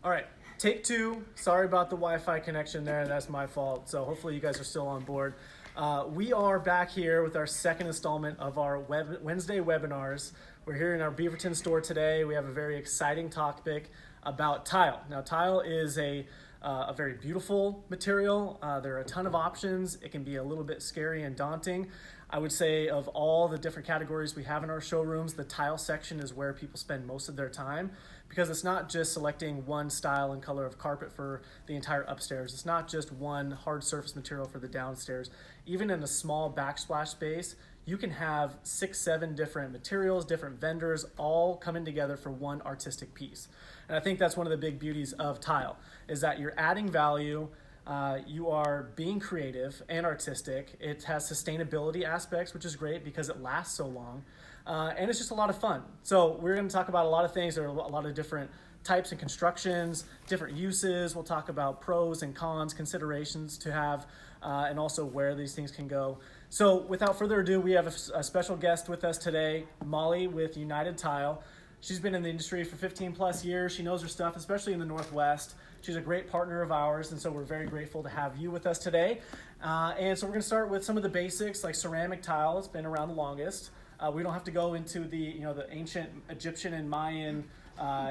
All right, take two. Sorry about the Wi-Fi connection there. That's my fault. So hopefully you guys are still on board. We are back here with our second installment of our Wednesday webinars. We're here in our Beaverton store today. We have a very exciting topic about tile. Now, tile is a very beautiful material. There are a ton of options. It can be a little bit scary and daunting. I would say of all the different categories we have in our showrooms, the tile section is where people spend most of their time, because it's not just selecting one style and color of carpet for the entire upstairs. It's not just one hard surface material for the downstairs. Even in a small backsplash space, you can have 6, 7 different materials, different vendors, all coming together for one artistic piece. And I think that's one of the big beauties of tile, is that you're adding value, you are being creative and artistic. It has sustainability aspects, which is great because it lasts so long. And it's just a lot of fun. So we're going to talk about a lot of things. There are a lot of different types and constructions, different uses. We'll talk about pros and cons, considerations to have, and also where these things can go. So without further ado, we have a special guest with us today, Molly with United Tile. She's been in the industry for 15 plus years. She knows her stuff, especially in the Northwest. She's a great partner of ours, and so we're very grateful to have you with us today. And so we're going to start with some of the basics, like ceramic tile. It's been around the longest. We don't have to go into the ancient Egyptian and Mayan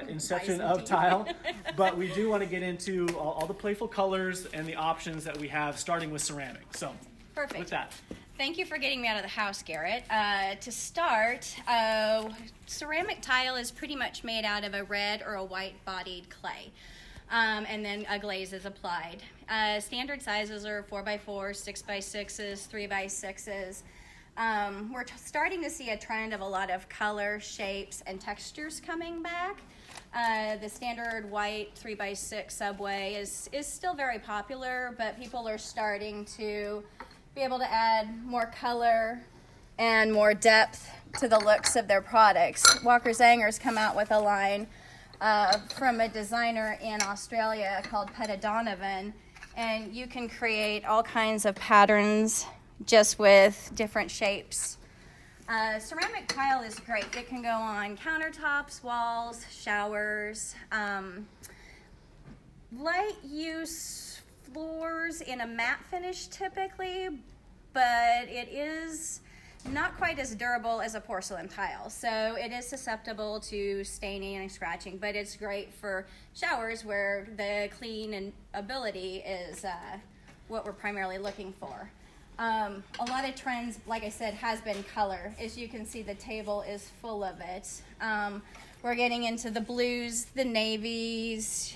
inception of tile, but we do want to get into all the playful colors and the options that we have, starting with ceramic. So, perfect. With that. Thank you for getting me out of the house, Garrett. To start, ceramic tile is pretty much made out of a red or a white-bodied clay, and then a glaze is applied. Standard sizes are 4x4s, 6x6s, 3x6s. We're starting to see a trend of a lot of color, shapes, and textures coming back. The standard white 3x6 subway is still very popular, but people are starting to be able to add more color and more depth to the looks of their products. Walker Zanger's come out with a line from a designer in Australia called Pedersen, and you can create all kinds of patterns just with different shapes. Ceramic tile is great. It can go on countertops, walls, showers, light use floors in a matte finish typically, but it is not quite as durable as a porcelain tile. So it is susceptible to staining and scratching, but it's great for showers where the clean and ability is what we're primarily looking for. A lot of trends, like I said, has been color. As you can see, the table is full of it. We're getting into the blues, the navies,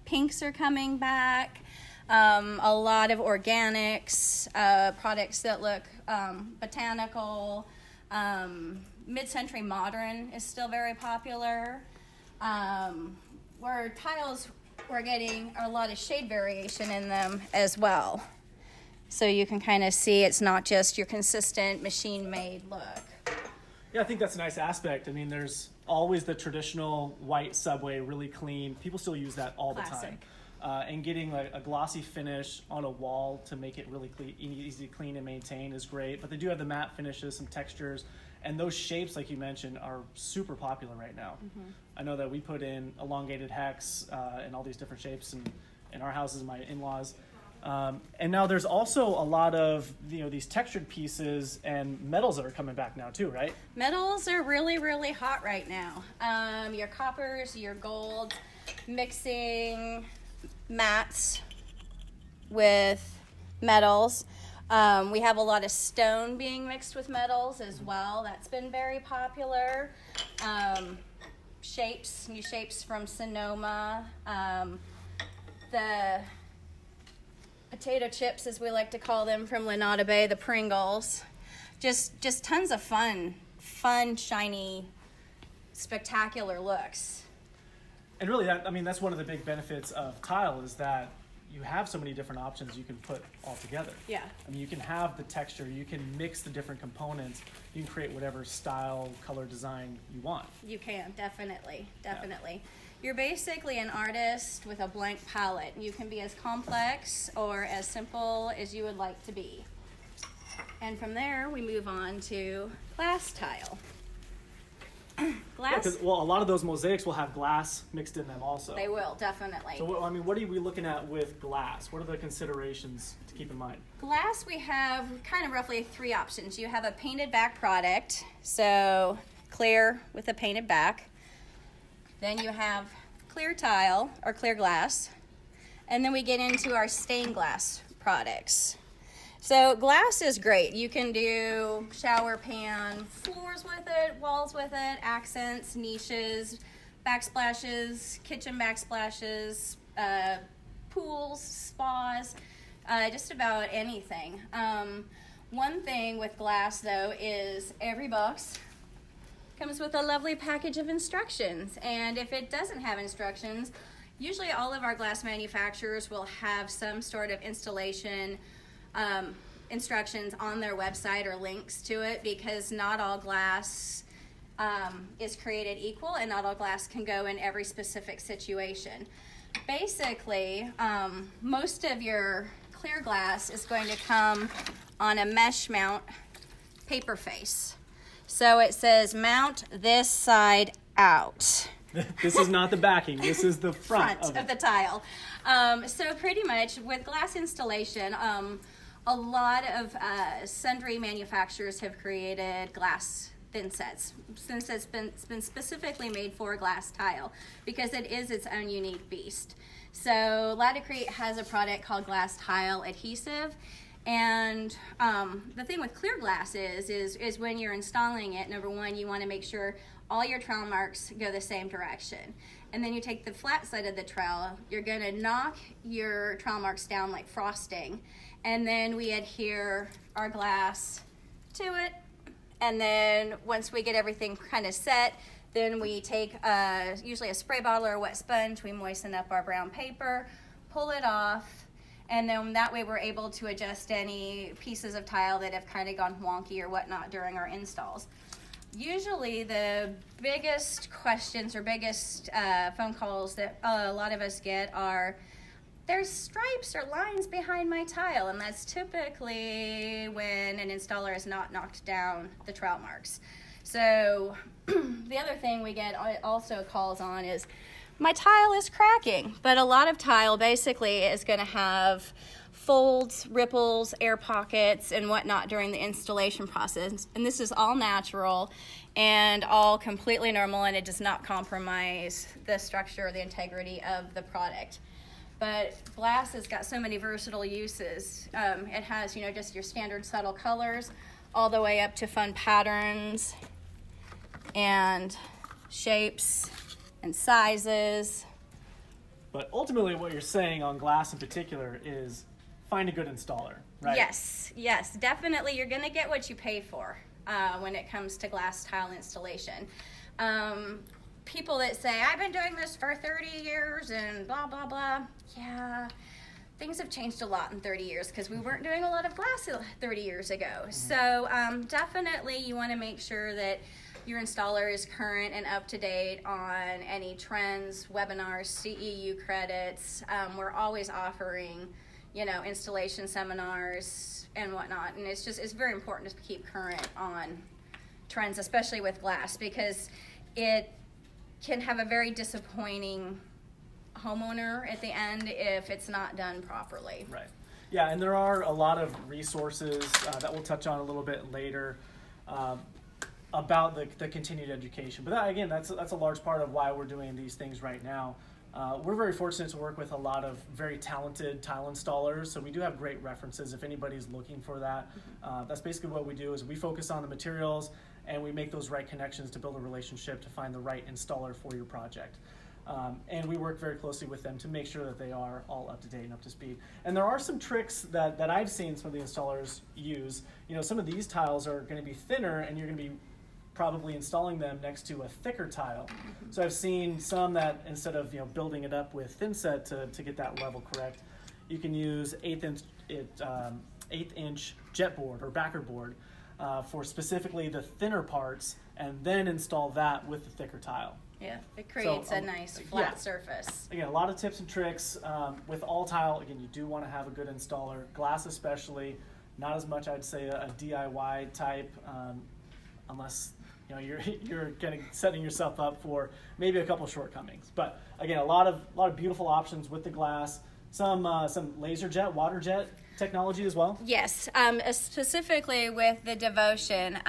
pinks are coming back. A lot of organics, products that look botanical. Mid-century modern is still very popular. Where tiles, we're getting a lot of shade variation in them as well. So you can kind of see it's not just your consistent machine-made look. Yeah, I think that's a nice aspect. I mean, there's always the traditional white subway, really clean. People still use that all Classic. the time. And getting a glossy finish on a wall to make it really easy to clean and maintain is great. But they do have the matte finishes, some textures, and those shapes, like you mentioned, are super popular right now. Mm-hmm. I know that we put in elongated hex and all these different shapes in our houses, my in-laws. And now there's also a lot of these textured pieces and metals that are coming back now too, right? Metals are really, really hot right now. Your coppers, your gold, mixing mattes with metals. We have a lot of stone being mixed with metals as well. That's been very popular. Shapes, new shapes from Sonoma. The potato chips, as we like to call them, from Lenata Bay, the Pringles. Just tons of fun, shiny, spectacular looks. And really, that's one of the big benefits of tile, is that you have so many different options you can put all together. Yeah. I mean, you can have the texture, you can mix the different components, you can create whatever style, color, design you want. You can, definitely. Yeah. You're basically an artist with a blank palette. You can be as complex or as simple as you would like to be. And from there, we move on to glass tile. Glass? Because a lot of those mosaics will have glass mixed in them also. They will, definitely. So, what are we looking at with glass? What are the considerations to keep in mind? Glass, we have kind of roughly 3 options. You have a painted back product, so clear with a painted back. Then you have clear tile or clear glass. And then we get into our stained glass products. So glass is great. You can do shower pan floors with it, walls with it, accents, niches, backsplashes, kitchen backsplashes, pools, spas, just about anything. One thing with glass though is every box comes with a lovely package of instructions. And if it doesn't have instructions, usually all of our glass manufacturers will have some sort of installation instructions on their website or links to it, because not all glass is created equal and not all glass can go in every specific situation. Basically, most of your clear glass is going to come on a mesh mount paper face. So it says mount this side out. This is not the backing. This is the front of the tile. So pretty much with glass installation, a lot of sundry manufacturers have created glass thin sets, since it's been specifically made for glass tile, because it is its own unique beast. So Laticrete has a product called glass tile adhesive. And the thing with clear glass is when you're installing it, number one, you want to make sure all your trowel marks go the same direction. And then you take the flat side of the trowel, you're going to knock your trowel marks down like frosting. And then we adhere our glass to it. And then once we get everything kind of set, then we take usually a spray bottle or a wet sponge, we moisten up our brown paper, pull it off, and then that way we're able to adjust any pieces of tile that have kind of gone wonky or whatnot during our installs. Usually the biggest questions or biggest phone calls that a lot of us get are, there's stripes or lines behind my tile, and that's typically when an installer has not knocked down the trowel marks. So the other thing we get also calls on is, my tile is cracking, but a lot of tile basically is going to have folds, ripples, air pockets, and whatnot during the installation process. And this is all natural and all completely normal, and it does not compromise the structure or the integrity of the product. But glass has got so many versatile uses. It has, just your standard subtle colors, all the way up to fun patterns and shapes and sizes. But ultimately what you're saying on glass in particular is find a good installer, right? Yes, definitely. You're going to get what you pay for when it comes to glass tile installation. People that say, I've been doing this for 30 years and blah, blah, blah. Yeah, things have changed a lot in 30 years because we weren't doing a lot of glass 30 years ago. Mm-hmm. So definitely you want to make sure that your installer is current and up to date on any trends, webinars, CEU credits. We're always offering, installation seminars and whatnot. And it's very important to keep current on trends, especially with glass, because it can have a very disappointing homeowner at the end if it's not done properly. Right. Yeah, and there are a lot of resources that we'll touch on a little bit later about the continued education. But again, that's a large part of why we're doing these things right now. We're very fortunate to work with a lot of very talented tile installers, so we do have great references if anybody's looking for that. That's basically what we do, is we focus on the materials and we make those right connections to build a relationship to find the right installer for your project. And we work very closely with them to make sure that they are all up to date and up to speed. And there are some tricks that I've seen some of the installers use. Some of these tiles are going to be thinner, and you're going to be probably installing them next to a thicker tile. So I've seen some that instead of building it up with thin set to get that level correct, you can use eighth inch jet board or backer board for specifically the thinner parts, and then install that with the thicker tile. Yeah, it creates a nice flat surface. Again, a lot of tips and tricks with all tile. Again, you do want to have a good installer. Glass especially, not as much I'd say a DIY type, unless you're getting setting yourself up for maybe a couple shortcomings. But again, a lot of beautiful options with the glass. Some laser jet, water jet technology as well. Yes, specifically with the Devotion,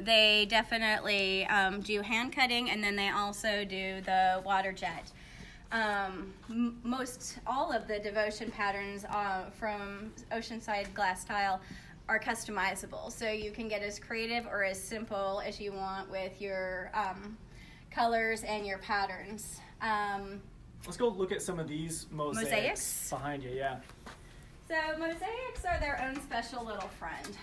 they definitely do hand cutting, and then they also do the water jet. Most all of the Devotion patterns from Oceanside glass tile are customizable, so you can get as creative or as simple as you want with your colors and your patterns. Let's go look at some of these mosaics behind you. Yeah. So mosaics are their own special little friend.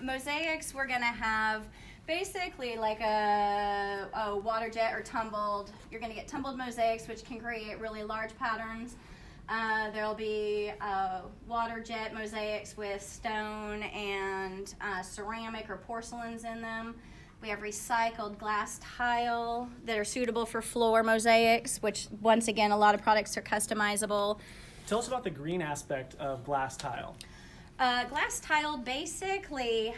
Mosaics, we're going to have basically like a water jet or tumbled. You're going to get tumbled mosaics, which can create really large patterns. There'll be water jet mosaics with stone and ceramic or porcelains in them. We have recycled glass tile that are suitable for floor mosaics, which once again, a lot of products are customizable. Tell us about the green aspect of glass tile. Glass tile basically,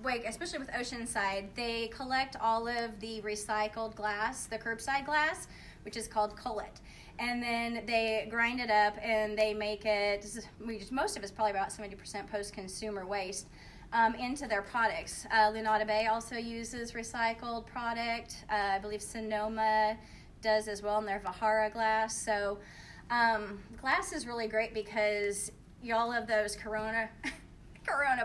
especially with Oceanside, they collect all of the recycled glass, the curbside glass, which is called cullet. And then they grind it up and they make it, most of it's probably about 70% post-consumer waste, into their products. Lunada Bay also uses recycled product. I believe Sonoma does as well in their Vahara glass. So glass is really great because y'all of those Corona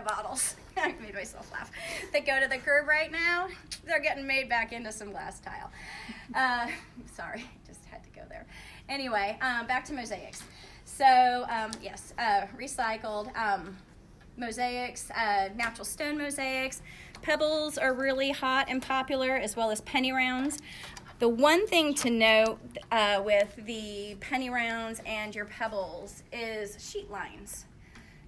bottles, I made myself laugh, that go to the curb right now, they're getting made back into some glass tile. Sorry, just had to go there. Anyway, back to mosaics. So yes, recycled mosaics, natural stone mosaics. Pebbles are really hot and popular, as well as penny rounds. The one thing to note with the penny rounds and your pebbles is sheet lines.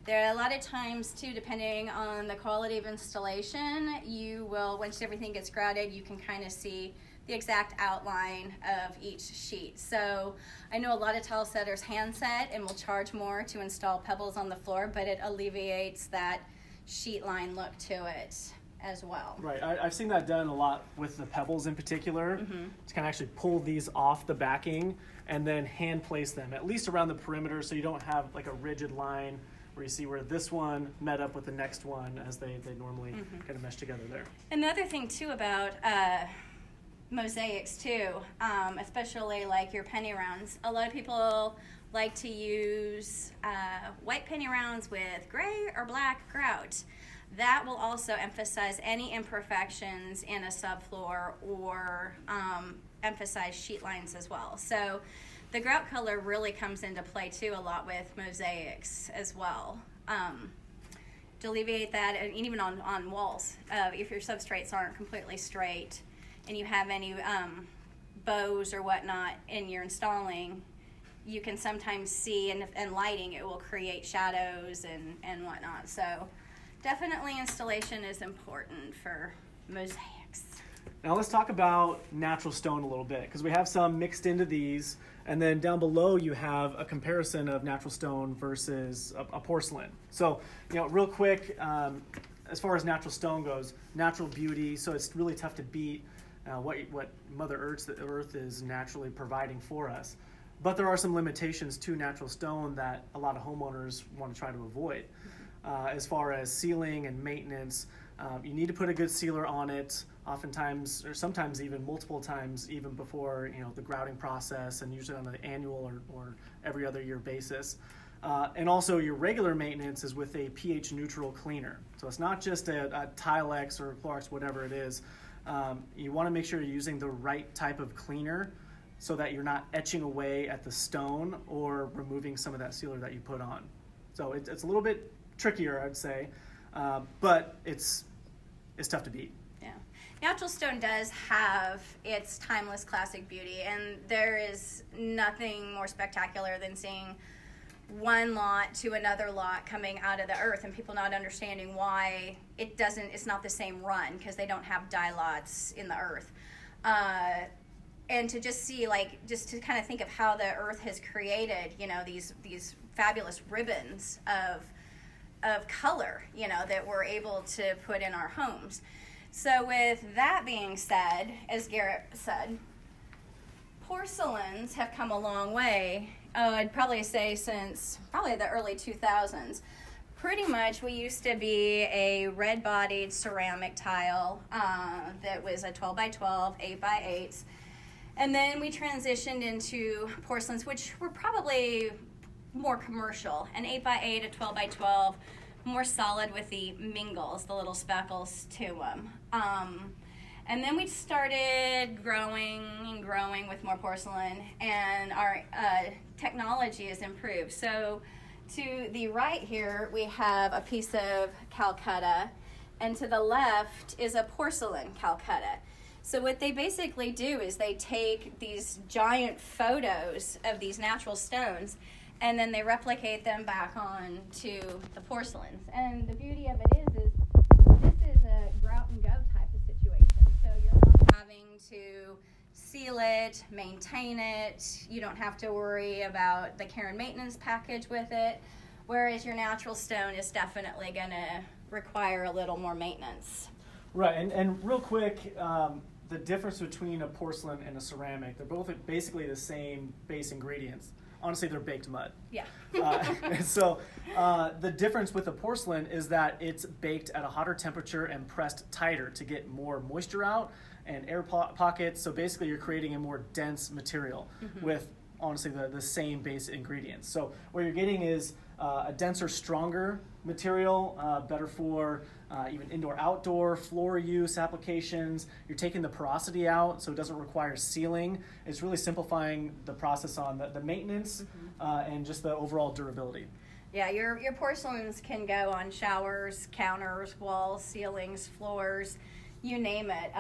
There are a lot of times, too, depending on the quality of installation, you will, once everything gets grouted, you can kind of see the exact outline of each sheet. So I know a lot of tile setters hand set and will charge more to install pebbles on the floor, but it alleviates that sheet line look to it as well. Right, I've seen that done a lot with the pebbles in particular, to kind of actually pull these off the backing and then hand place them, at least around the perimeter, so you don't have like a rigid line where you see where this one met up with the next one as they normally kind of mesh together there. Another thing too about mosaics too, especially like your penny rounds, a lot of people like to use white penny rounds with gray or black grout. That will also emphasize any imperfections in a subfloor or emphasize sheet lines as well. So the grout color really comes into play too a lot with mosaics as well. To alleviate that, and even on walls, if your substrates aren't completely straight and you have any bows or whatnot in your installing, you can sometimes see, and lighting, it will create shadows and whatnot. So definitely installation is important for mosaics. Now let's talk about natural stone a little bit, because we have some mixed into these, and then down below you have a comparison of natural stone versus a porcelain. So, real quick, as far as natural stone goes, natural beauty, so it's really tough to beat what Mother Earth is naturally providing for us. But there are some limitations to natural stone that a lot of homeowners want to try to avoid. As far as sealing and maintenance, you need to put a good sealer on it, oftentimes, or sometimes even multiple times, even before the grouting process, and usually on an annual or every other year basis. And also your regular maintenance is with a pH neutral cleaner. So it's not just a Tilex or Clorox, whatever it is. You want to make sure you're using the right type of cleaner so that you're not etching away at the stone or removing some of that sealer that you put on. So it's a little bit trickier, I'd say, but it's tough to beat. Yeah, natural stone does have its timeless classic beauty, and there is nothing more spectacular than seeing one lot to another lot coming out of the earth and people not understanding why it's not the same run, because they don't have die lots in the earth. And to just see, just to kind of think of how the earth has created, these fabulous ribbons of of color, that we're able to put in our homes. So with that being said, as Garrett said, porcelains have come a long way. I'd probably say since probably the early 2000s. Pretty much we used to be a red-bodied ceramic tile that was a 12 by 12, 8 by 8. And then we transitioned into porcelains, which were probably more commercial, an 8 by 8, a 12 by 12, more solid with the mingles, the little speckles to them. And then we started growing and growing with more porcelain, and our technology has improved. So to the right here, we have a piece of Calcutta, and to the left is a porcelain Calcutta. So what they basically do is they take these giant photos of these natural stones, and then they replicate them back on to the porcelains. And the beauty of it is this is a grout and go type of situation. So you're not having to seal it, maintain it. You don't have to worry about the care and maintenance package with it, whereas your natural stone is definitely going to require a little more maintenance. Right, and real quick, the difference between a porcelain and a ceramic, they're both basically the same base ingredients. Honestly, they're baked mud. Yeah. So the difference with the porcelain is that it's baked at a hotter temperature and pressed tighter to get more moisture out and air pockets. So basically you're creating a more dense material with, honestly, the same base ingredients. So what you're getting is a denser, stronger material, better for even indoor-outdoor floor use applications. You're taking the porosity out, so it doesn't require sealing. It's really simplifying the process on the maintenance and just the overall durability. Yeah, your porcelains can go on showers, counters, walls, ceilings, floors, you name it.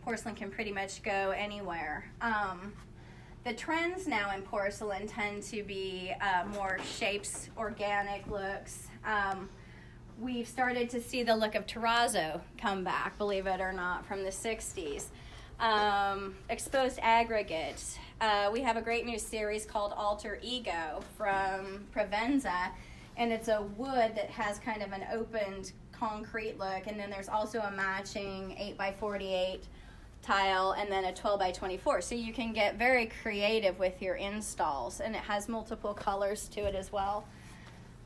Porcelain can pretty much go anywhere. The trends now in porcelain tend to be more shapes, organic looks. We've started to see the look of terrazzo come back, believe it or not, from the 60s. Exposed aggregates. We have a great new series called Alter Ego from Provenza, and it's a wood that has kind of an opened concrete look, and then there's also a matching 8 by 48 tile and then a 12 by 24. So you can get very creative with your installs, and it has multiple colors to it as well.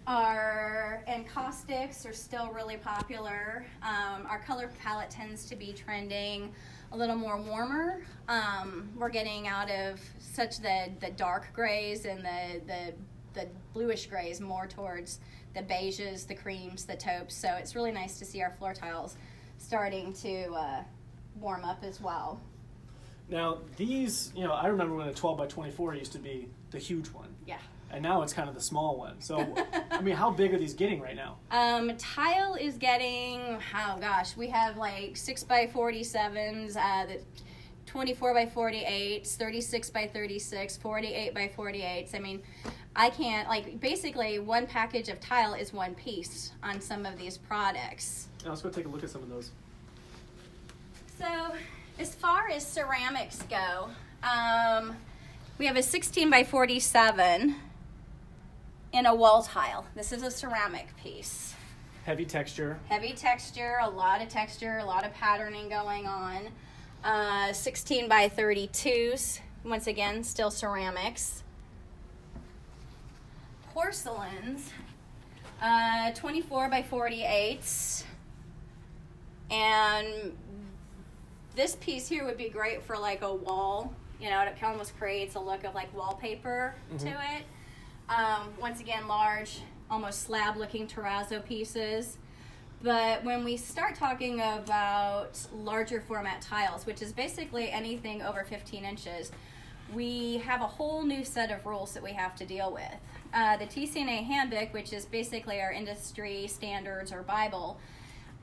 Our encaustics are still really popular. Our color palette tends to be trending a little more warmer. We're getting out of such the dark grays and the bluish grays more towards the beiges, the creams, the taupes. So it's really nice to see our floor tiles starting to warm up as well. Now these, I remember when a 12 by 24 used to be the huge one. Yeah. And now it's kind of the small one. So, how big are these getting right now? Tile is getting, we have like 6 by 47s, the 24 by 48s, 36 by 36, 48 by 48s. I can't, basically one package of tile is one piece on some of these products. Now let's go take a look at some of those. So, as far as ceramics go, we have a 16 by 47 in a wall tile. This is a ceramic piece. Heavy texture, a lot of patterning going on. 16 by 32s, once again, still ceramics. Porcelains, 24 by 48s. And this piece here would be great for like a wall. It almost creates a look of like wallpaper to it. Once again, large, almost slab-looking terrazzo pieces. But when we start talking about larger format tiles, which is basically anything over 15 inches, we have a whole new set of rules that we have to deal with. The TCNA handbook, which is basically our industry standards or Bible,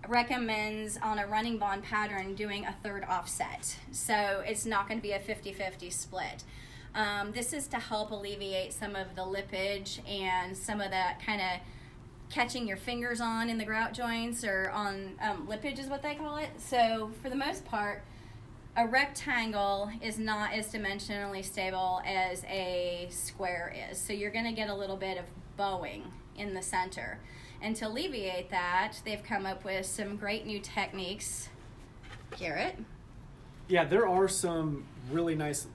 recommends on a running bond pattern doing a third offset. So it's not going to be a 50-50 split. This is to help alleviate some of the lippage and some of that kind of catching your fingers on in the grout joints, or on lippage is what they call it. So for the most part, a rectangle is not as dimensionally stable as a square is. So you're going to get a little bit of bowing in the center. And to alleviate that, they've come up with some great new techniques. Garrett? Yeah, there are some really nice,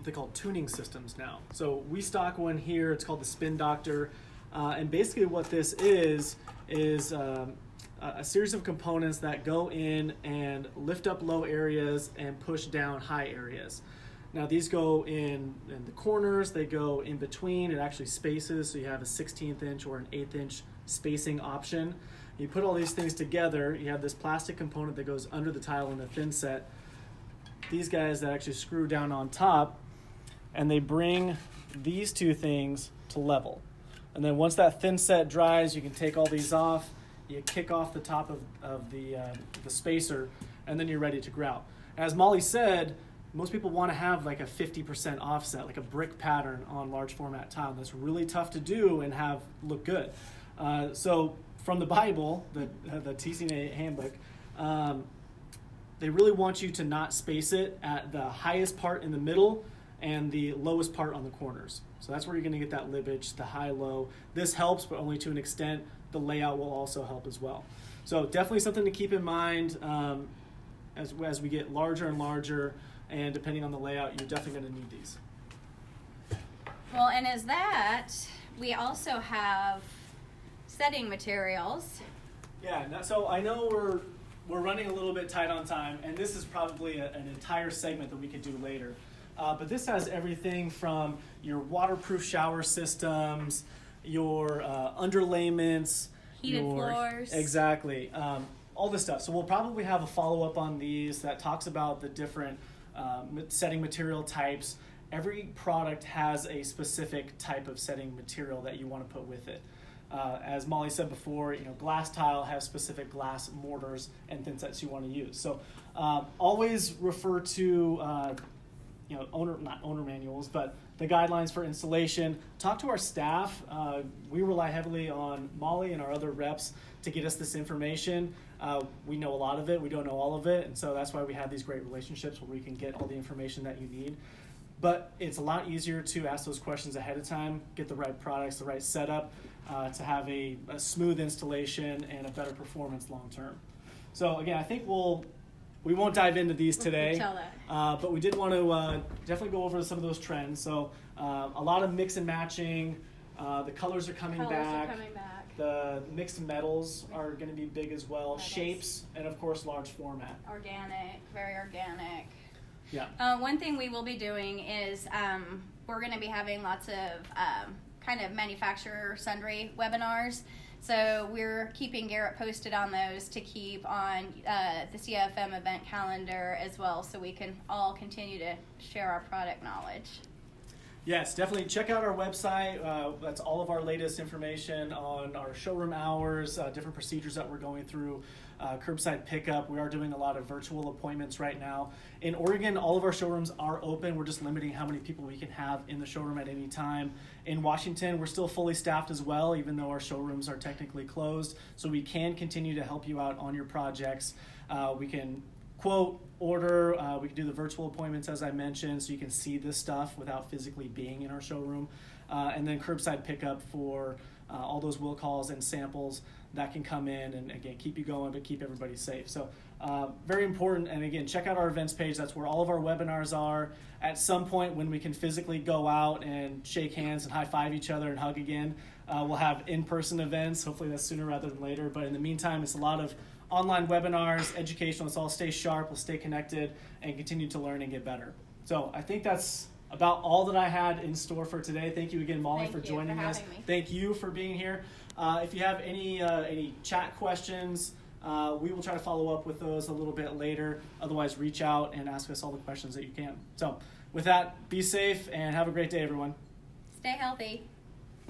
they call tuning systems now. So we stock one here. It's called the Spin Doctor. And basically what this is a series of components that go in and lift up low areas and push down high areas. Now these go in the corners, they go in between, it actually spaces, so you have a 16th inch or an 1/8 inch spacing option. You put all these things together, you have this plastic component that goes under the tile in the thin set. These guys that actually screw down on top, and they bring these two things to level. And then once that thin set dries, you can take all these off, you kick off the top of the spacer, and then you're ready to grout. As Molly said, most people want to have like a 50% offset, like a brick pattern on large format tile. That's really tough to do and have look good. So from the Bible, the TCNA handbook, they really want you to not space it at the highest part in the middle and the lowest part on the corners. So that's where you're going to get that libbage, the high-low. This helps, but only to an extent. The layout will also help as well. So definitely something to keep in mind as we get larger and larger, and depending on the layout, you're definitely going to need these. Well, and as that, we also have setting materials. Yeah, so I know we're running a little bit tight on time, and this is probably an entire segment that we could do later. But this has everything from your waterproof shower systems, your underlayments, Heated floors. Exactly. All this stuff. So we'll probably have a follow-up on these that talks about the different setting material types. Every product has a specific type of setting material that you want to put with it. As Molly said before, glass tile has specific glass mortars and thin sets you want to use. So always refer to not owner manuals, but the guidelines for installation. Talk to our staff. We rely heavily on Molly and our other reps to get us this information. We know a lot of it. We don't know all of it. And so that's why we have these great relationships where we can get all the information that you need. But it's a lot easier to ask those questions ahead of time, get the right products, the right setup, to have a smooth installation and a better performance long term. So again, I think we won't dive into these today, but we did want to definitely go over some of those trends. So a lot of mix and matching. The colors are coming back. The mixed metals are going to be big as well. Shapes, and of course large format. Organic, very organic. Yeah. One thing we will be doing is we're going to be having lots of kind of manufacturer sundry webinars. So we're keeping Garrett posted on those to keep on the CFM event calendar as well, so we can all continue to share our product knowledge. Yes, definitely check out our website. That's all of our latest information on our showroom hours, different procedures that we're going through, curbside pickup. We are doing a lot of virtual appointments right now. In Oregon, all of our showrooms are open. We're just limiting how many people we can have in the showroom at any time. In Washington, we're still fully staffed as well, even though our showrooms are technically closed. So we can continue to help you out on your projects. We can quote, order, we can do the virtual appointments as I mentioned, so you can see this stuff without physically being in our showroom. And then curbside pickup for all those will calls and samples that can come in and again keep you going but keep everybody safe. So very important. And again, check out our events page. That's where all of our webinars are. At some point when we can physically go out and shake hands and high five each other and hug again, we'll have in-person events. Hopefully that's sooner rather than later, but in the meantime it's a lot of online webinars, educational. Let's all stay sharp, we'll stay connected, and continue to learn and get better. So I think that's about all that I had in store for today. Thank you again, Molly, for joining us. Thank you for being here. If you have any chat questions, we will try to follow up with those a little bit later. Otherwise, reach out and ask us all the questions that you can. So with that, be safe and have a great day, everyone. Stay healthy.